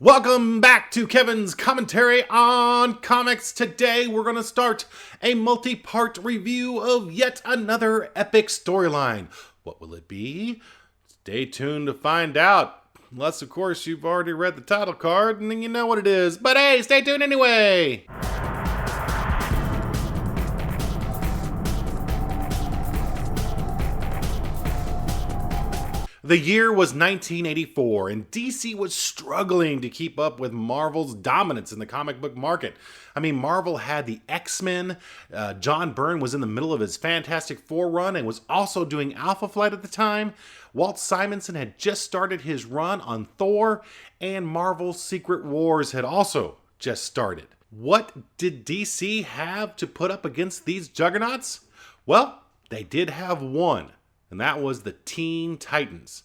Welcome back to Kevin's commentary on comics. Today we're going to start a multi-part review of yet another epic storyline. What will it be? Stay tuned to find out. Unless, of course, you've already read the title card and then you know what it is. But hey, stay tuned anyway! The year was 1984, and DC was struggling to keep up with Marvel's dominance in the comic book market. I mean, Marvel had the X-Men, John Byrne was in the middle of his Fantastic Four run and was also doing Alpha Flight at the time, Walt Simonson had just started his run on Thor, and Marvel's Secret Wars had also just started. What did DC have to put up against these juggernauts? Well, they did have one. And that was the Teen Titans.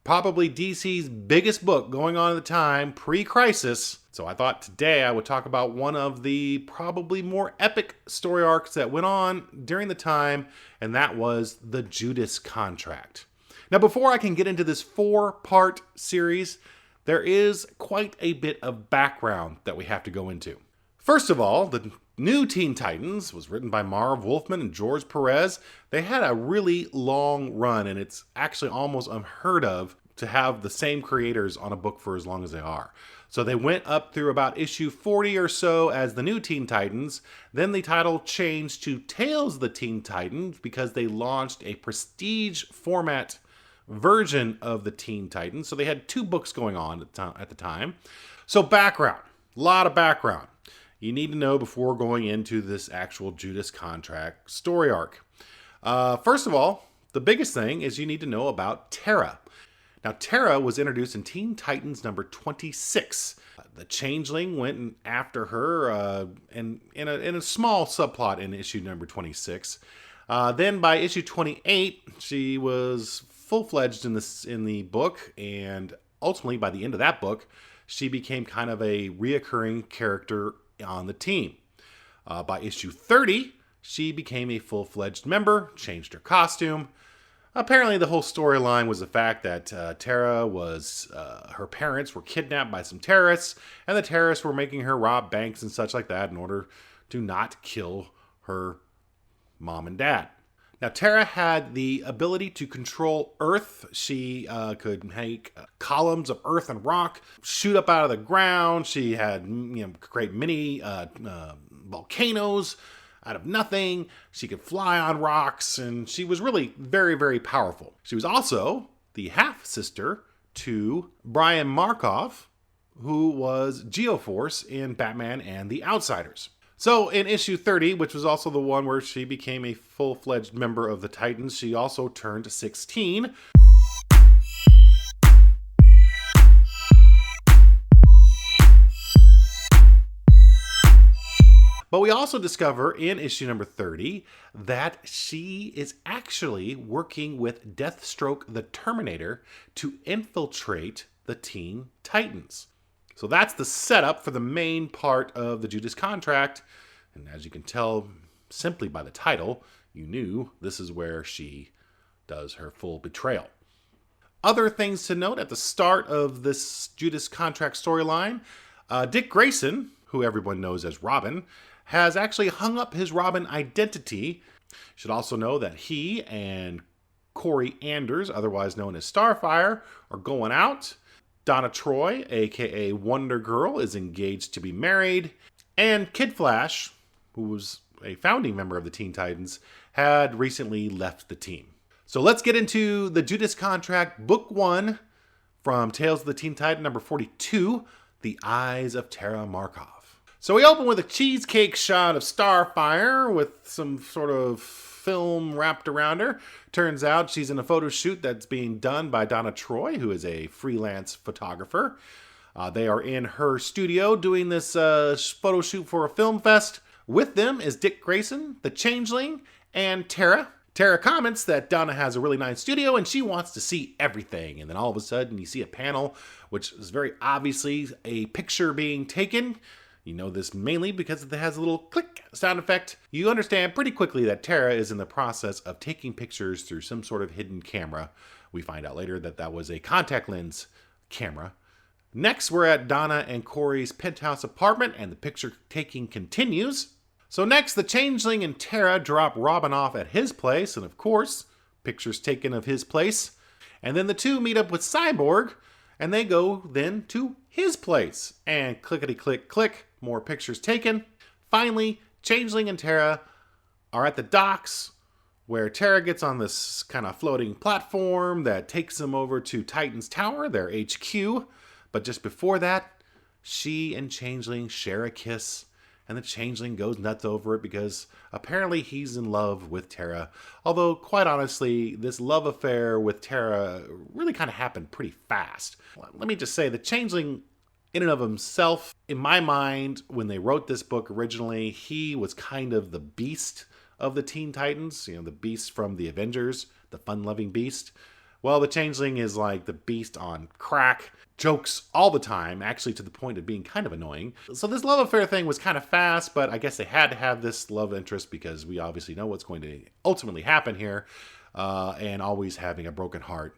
Probably DC's biggest book going on at the time, pre-crisis. So I thought today I would talk about one of the probably more epic story arcs that went on during the time, and that was the Judas Contract. Now, before I can get into this 4-part series, there is quite a bit of background that we have to go into. First of all, the new Teen Titans was written by Marv Wolfman and George Perez. They had a really long run, and it's actually almost unheard of to have the same creators on a book for as long as they are. So they went up through about issue 40 or so as the new Teen Titans. Then the title changed to Tales of the Teen Titans because they launched a prestige format version of the Teen Titans. So they had 2 books going on at the time. So background, a lot of background you need to know before going into this actual Judas Contract story arc. First of all, the biggest thing is you need to know about Terra. Now, Terra was introduced in Teen Titans number 26. The Changeling went after her in a small subplot in issue number 26. Then by issue 28, she was full-fledged in the book, and ultimately by the end of that book, she became kind of a reoccurring character on the team. By issue 30, she became a full-fledged member, changed her costume. Apparently, the whole storyline was the fact that Terra was, her parents were kidnapped by some terrorists, and the terrorists were making her rob banks and such like that in order to not kill her mom and dad. Now, Terra had the ability to control Earth. She could make columns of earth and rock shoot up out of the ground. She had, create mini volcanoes out of nothing. She could fly on rocks, and she was really very, very powerful. She was also the half-sister to Brian Markov, who was Geoforce in Batman and the Outsiders. So in issue 30, which was also the one where she became a full-fledged member of the Titans, she also turned 16. But we also discover in issue number 30 that she is actually working with Deathstroke the Terminator to infiltrate the Teen Titans. So that's the setup for the main part of the Judas Contract. And as you can tell simply by the title, you knew this is where she does her full betrayal. Other things to note at the start of this Judas Contract storyline, Dick Grayson, who everyone knows as Robin, has actually hung up his Robin identity. You should also know that he and Corey Anders, otherwise known as Starfire, are going out. Donna Troy, aka Wonder Girl, is engaged to be married. And Kid Flash, who was a founding member of the Teen Titans, had recently left the team. So let's get into the Judas Contract, Book 1, from Tales of the Teen Titan, number 42, The Eyes of Terra Markov. So we open with a cheesecake shot of Starfire with some sort of film wrapped around her. Turns out she's in a photo shoot that's being done by Donna Troy, who is a freelance photographer. They are in her studio doing this photo shoot for a film fest. With them is Dick Grayson, the Changeling, and Terra. Terra comments that Donna has a really nice studio and she wants to see everything. And then all of a sudden you see a panel, which is very obviously a picture being taken. You know this mainly because it has a little click sound effect. You understand pretty quickly that Terra is in the process of taking pictures through some sort of hidden camera. We find out later that that was a contact lens camera. Next, we're at Donna and Corey's penthouse apartment, and the picture taking continues. So next, the Changeling and Tara drop Robin off at his place, and of course, pictures taken of his place. And then the two meet up with Cyborg, and they go then to his place. And clickety-click, click, more pictures taken. Finally, Changeling and Tara are at the docks, where Tara gets on this kind of floating platform that takes them over to Titan's Tower, their HQ. But just before that, she and Changeling share a kiss, and the Changeling goes nuts over it because apparently he's in love with Tara. Although, quite honestly, this love affair with Tara really kind of happened pretty fast. Let me just say, the Changeling, in and of himself, in my mind, when they wrote this book originally, he was kind of the beast of the Teen Titans, the beast from the Avengers, the fun-loving beast. Well, the Changeling is like the beast on crack, jokes all the time, actually to the point of being kind of annoying. So this love affair thing was kind of fast, but I guess they had to have this love interest because we obviously know what's going to ultimately happen here, and always having a broken heart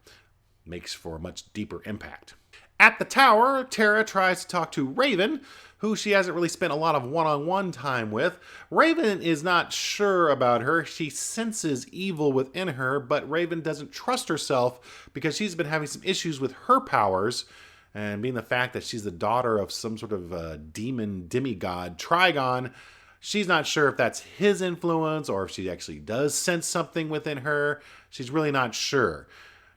makes for a much deeper impact. At the tower, Tara tries to talk to Raven, who she hasn't really spent a lot of one-on-one time with. Raven is not sure about her. She senses evil within her, but Raven doesn't trust herself because she's been having some issues with her powers, and being the fact that she's the daughter of some sort of demon demigod, Trigon, she's not sure if that's his influence or if she actually does sense something within her. She's really not sure.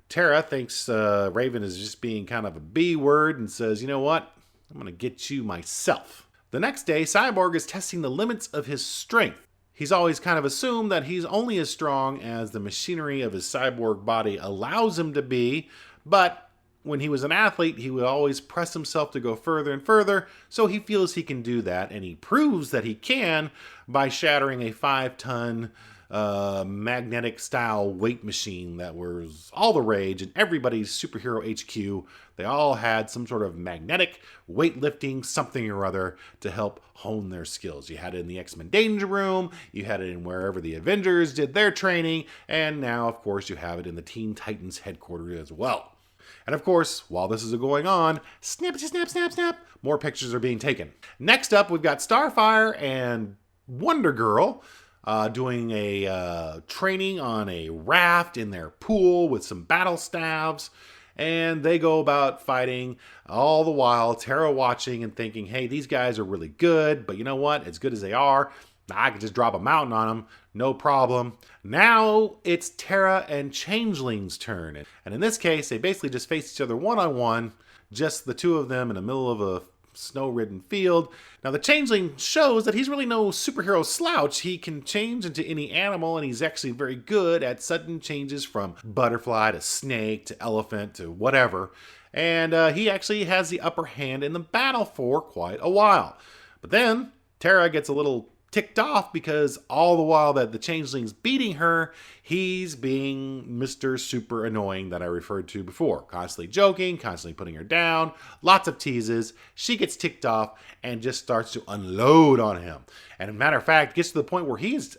Tara thinks Raven is just being kind of a B word and says, you know what? I'm going to get you myself. The next day, Cyborg is testing the limits of his strength. He's always kind of assumed that he's only as strong as the machinery of his cyborg body allows him to be, but when he was an athlete, he would always press himself to go further and further, so he feels he can do that, and he proves that he can by shattering a 5-ton magnetic style weight machine that was all the rage in everybody's superhero HQ. They all had some sort of magnetic weightlifting something or other to help hone their skills. You had it in the X-Men Danger Room, you had it in wherever the Avengers did their training, and now of course you have it in the Teen Titans headquarters as well. And of course, while this is going on, snap, snap, snap, snap, more pictures are being taken. Next up, we've got Starfire and Wonder Girl doing a training on a raft in their pool with some battle staves, and they go about fighting, all the while Tara watching and thinking, hey, these guys are really good, but you know what, as good as they are, I could just drop a mountain on them, no problem. Now it's Tara and Changeling's turn, and in this case, they basically just face each other one-on-one, just the two of them in the middle of a snow-ridden field. Now the Changeling shows that he's really no superhero slouch. He can change into any animal, and he's actually very good at sudden changes from butterfly to snake to elephant to whatever. And he actually has the upper hand in the battle for quite a while. But then Tara gets a little ticked off because all the while that the Changeling's beating her, he's being Mr. Super Annoying that I referred to before. Constantly joking, constantly putting her down, lots of teases. She gets ticked off and just starts to unload on him. And as a matter of fact, gets to the point where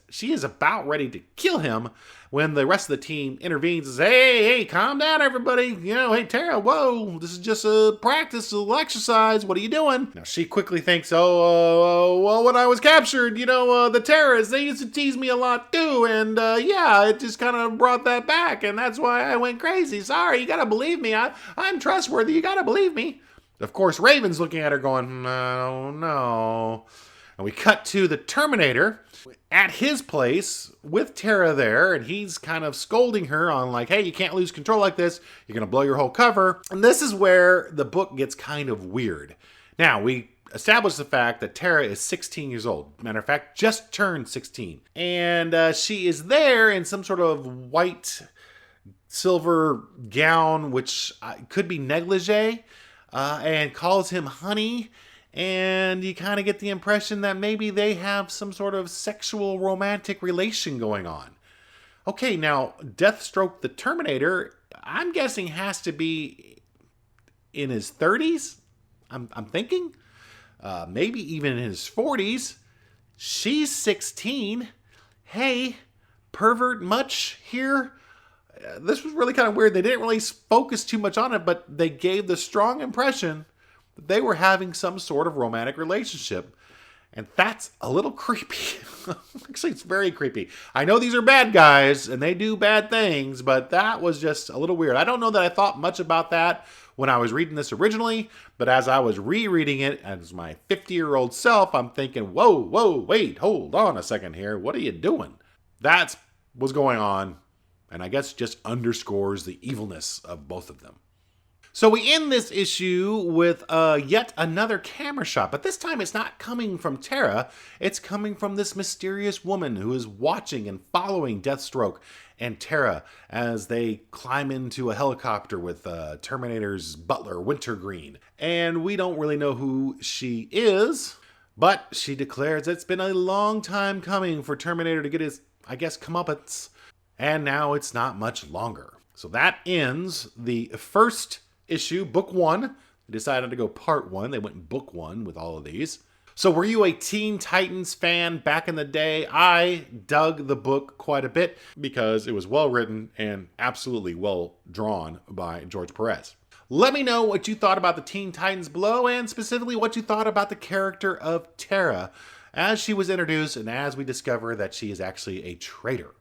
she is about ready to kill him when the rest of the team intervenes and says, hey, calm down, everybody. Hey, Tara, whoa, this is just a practice, a little exercise. What are you doing? Now, she quickly thinks, well, when I was captured, the terrorists, they used to tease me a lot too. And yeah, it just kind of brought that back. And that's why I went crazy. Sorry, you got to believe me. I'm trustworthy. You got to believe me. Of course, Raven's looking at her going, no. And we cut to the Terminator at his place with Tara there, and he's kind of scolding her on like, hey, you can't lose control like this. You're going to blow your whole cover. And this is where the book gets kind of weird. Now, we established the fact that Tara is 16 years old. Matter of fact, just turned 16. And she is there in some sort of white silver gown, which could be negligee, and calls him honey. And you kind of get the impression that maybe they have some sort of sexual romantic relation going on. Okay, now, Deathstroke the Terminator, I'm guessing has to be in his 30s? I'm thinking. Maybe even in his 40s. She's 16. Hey, pervert much here? This was really kind of weird. They didn't really focus too much on it, but they gave the strong impression they were having some sort of romantic relationship. And that's a little creepy. Actually, it's very creepy. I know these are bad guys and they do bad things, but that was just a little weird. I don't know that I thought much about that when I was reading this originally, but as I was rereading it as my 50-year-old self, I'm thinking, whoa, wait, hold on a second here. What are you doing? That's what's going on, and I guess just underscores the evilness of both of them. So we end this issue with yet another camera shot, but this time it's not coming from Tara. It's coming from this mysterious woman who is watching and following Deathstroke and Tara as they climb into a helicopter with Terminator's butler, Wintergreen. And we don't really know who she is, but she declares it's been a long time coming for Terminator to get his, I guess, comeuppance, and now it's not much longer. So that ends the first issue, book 1. They decided to go part 1. They went book 1 with all of these. So were you a Teen Titans fan back in the day? I dug the book quite a bit because it was well written and absolutely well drawn by George Perez. Let me know what you thought about the Teen Titans below, and specifically what you thought about the character of Tara as she was introduced and as we discover that she is actually a traitor.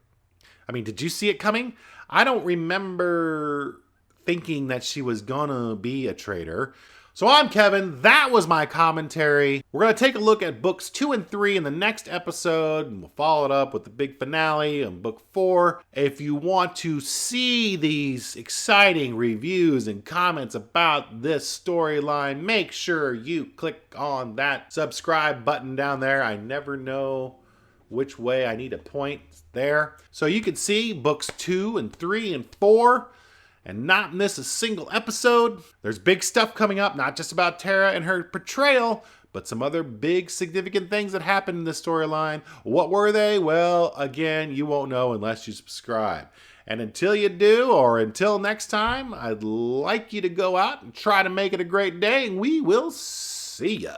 I mean, did you see it coming? I don't remember thinking that she was gonna be a traitor. So I'm Kevin. That was my commentary. We're gonna take a look at books 2 and 3 in the next episode, and we'll follow it up with the big finale on book 4. If you want to see these exciting reviews and comments about this storyline, make sure you click on that subscribe button down there. I never know which way I need to point there. So you can see books 2 and 3 and 4 and not miss a single episode. There's big stuff coming up, not just about Tara and her portrayal, but some other big significant things that happened in this storyline. What were they? Well, again, you won't know unless you subscribe. And until you do, or until next time, I'd like you to go out and try to make it a great day, and we will see ya.